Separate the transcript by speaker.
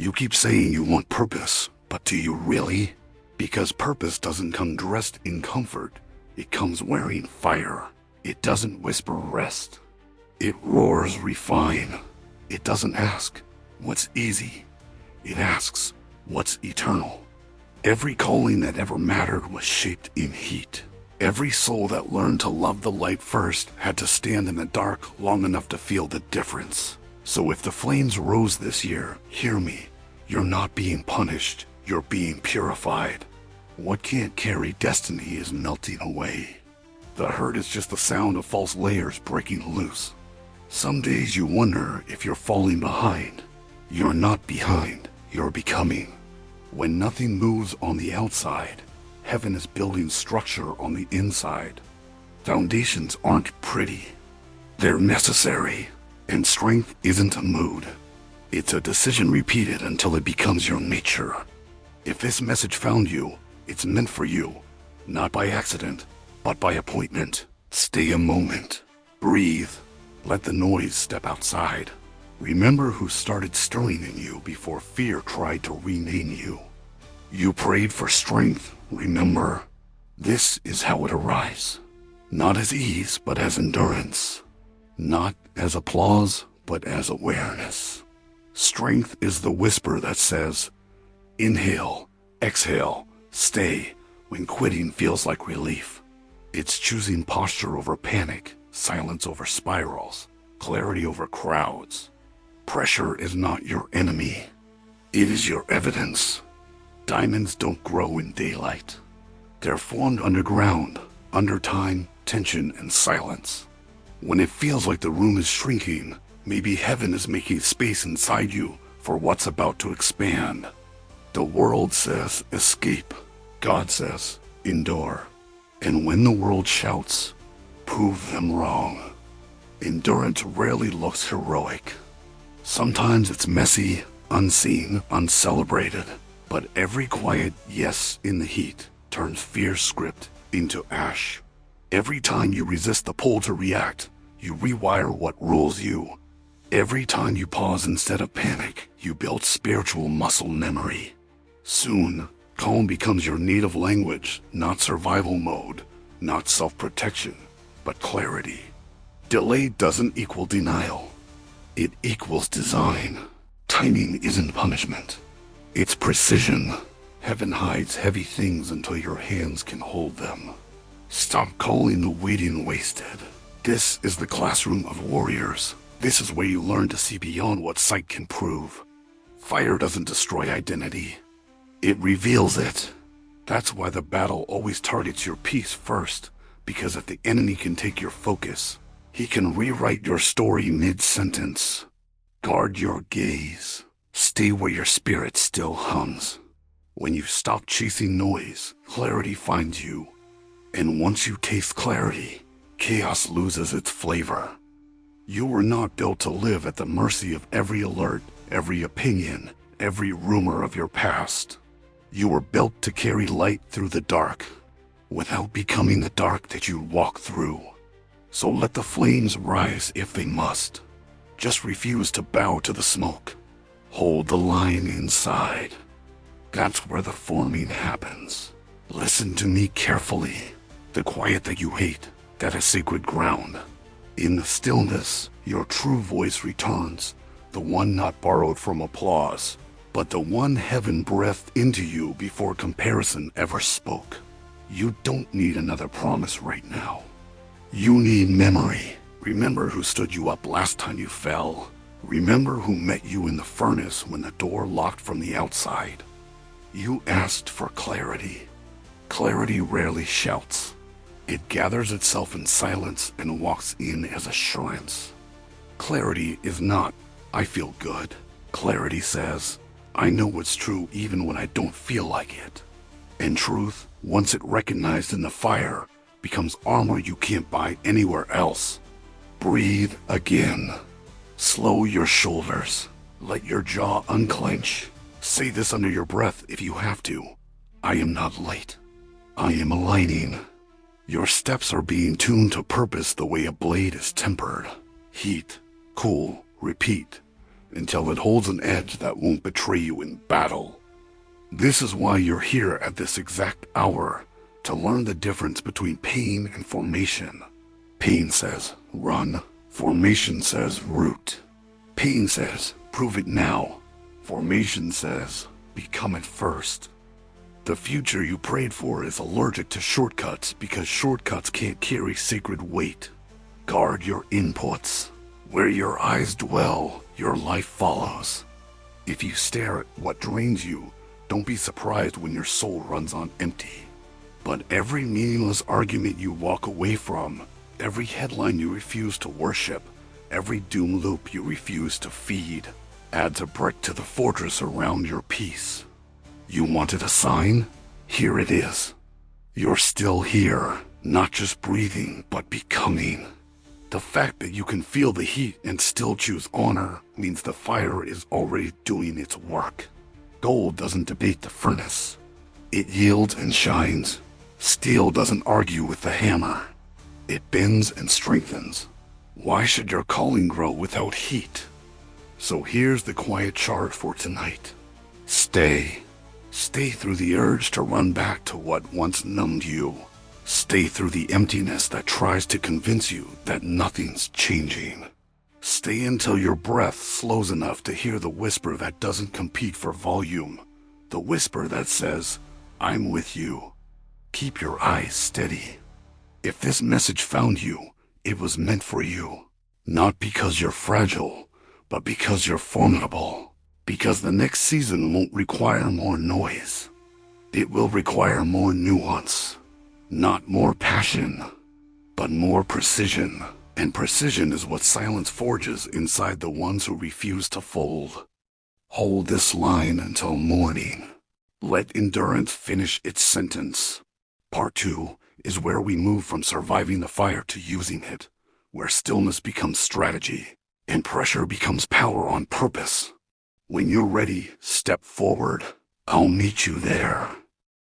Speaker 1: You keep saying you want purpose, but do you really? Because purpose doesn't come dressed in comfort. It comes wearing fire. It doesn't whisper rest. It roars refine. It doesn't ask what's easy. It asks what's eternal. Every calling that ever mattered was shaped in heat. Every soul that learned to love the light first had to stand in the dark long enough to feel the difference. So if the flames rose this year, hear me. You're not being punished. You're being purified. What can't carry destiny is melting away. The hurt is just the sound of false layers breaking loose. Some days you wonder if you're falling behind. You're not behind. You're becoming. When nothing moves on the outside, heaven is building structure on the inside. Foundations aren't pretty. They're necessary. And strength isn't a mood. It's a decision repeated until it becomes your nature. If this message found you, it's meant for you. Not by accident, but by appointment. Stay a moment. Breathe. Let the noise step outside. Remember who started stirring in you before fear tried to rename you. You prayed for strength, remember. This is how it arrives. Not as ease, but as endurance. Not as applause, but as awareness. Strength is the whisper that says, inhale, exhale, stay, when quitting feels like relief. It's choosing posture over panic, silence over spirals, clarity over crowds. Pressure is not your enemy. It is your evidence. Diamonds don't grow in daylight. They're formed underground, under time, tension, and silence. When it feels like the room is shrinking, maybe heaven is making space inside you for what's about to expand. The world says escape. God says endure. And when the world shouts, prove them wrong. Endurance rarely looks heroic. Sometimes it's messy, unseen, uncelebrated. But every quiet yes in the heat turns fear's script into ash. Every time you resist the pull to react, you rewire what rules you. Every time you pause instead of panic, you build spiritual muscle memory. Soon, calm becomes your native language, not survival mode, not self-protection, but clarity. Delay doesn't equal denial. It equals design. Timing isn't punishment. It's precision. Heaven hides heavy things until your hands can hold them. Stop calling the waiting wasted. This is the classroom of warriors. This is where you learn to see beyond what sight can prove. Fire doesn't destroy identity. It reveals it. That's why the battle always targets your peace first, because if the enemy can take your focus, he can rewrite your story mid-sentence. Guard your gaze. Stay where your spirit still hums. When you stop chasing noise, clarity finds you. And once you taste clarity, chaos loses its flavor. You were not built to live at the mercy of every alert, every opinion, every rumor of your past. You were built to carry light through the dark, without becoming the dark that you walk through. So let the flames rise if they must. Just refuse to bow to the smoke. Hold the line inside. That's where the forming happens. Listen to me carefully. The quiet that you hate, that is sacred ground. In the stillness, your true voice returns, the one not borrowed from applause, but the one heaven breathed into you before comparison ever spoke. You don't need another promise right now. You need memory. Remember who stood you up last time you fell. Remember who met you in the furnace when the door locked from the outside. You asked for clarity. Clarity rarely shouts. It gathers itself in silence and walks in as assurance. Clarity is not, I feel good. Clarity says, I know what's true even when I don't feel like it. And truth, once it recognized in the fire, becomes armor you can't buy anywhere else. Breathe again. Slow your shoulders. Let your jaw unclench. Say this under your breath if you have to. I am not late. I am aligning. Your steps are being tuned to purpose the way a blade is tempered. Heat, cool, repeat. until it holds an edge that won't betray you in battle. This is why you're here at this exact hour, to learn the difference between pain and formation. Pain says, run. Formation says, root. Pain says, prove it now. Formation says, become it first. The future you prayed for is allergic to shortcuts because shortcuts can't carry sacred weight. Guard your inputs. Where your eyes dwell, your life follows. If you stare at what drains you, don't be surprised when your soul runs on empty. But every meaningless argument you walk away from, every headline you refuse to worship, every doom loop you refuse to feed, adds a brick to the fortress around your peace. You wanted a sign? Here it is. You're still here, not just breathing, but becoming. The fact that you can feel the heat and still choose honor means the fire is already doing its work. Gold doesn't debate the furnace. It yields and shines. Steel doesn't argue with the hammer. It bends and strengthens. Why should your calling grow without heat? So here's the quiet charge for tonight. Stay. Stay through the urge to run back to what once numbed you. Stay through the emptiness that tries to convince you that nothing's changing. Stay until your breath slows enough to hear the whisper that doesn't compete for volume. The whisper that says, I'm with you. Keep your eyes steady. If this message found you, it was meant for you. Not because you're fragile, but because you're formidable. Because the next season won't require more noise. It will require more nuance. Not more passion, but more precision. And precision is what silence forges inside the ones who refuse to fold. Hold this line until morning. Let endurance finish its sentence. Part 2 is where we move from surviving the fire to using it, where stillness becomes strategy, and pressure becomes power on purpose. When you're ready, step forward. I'll meet you there.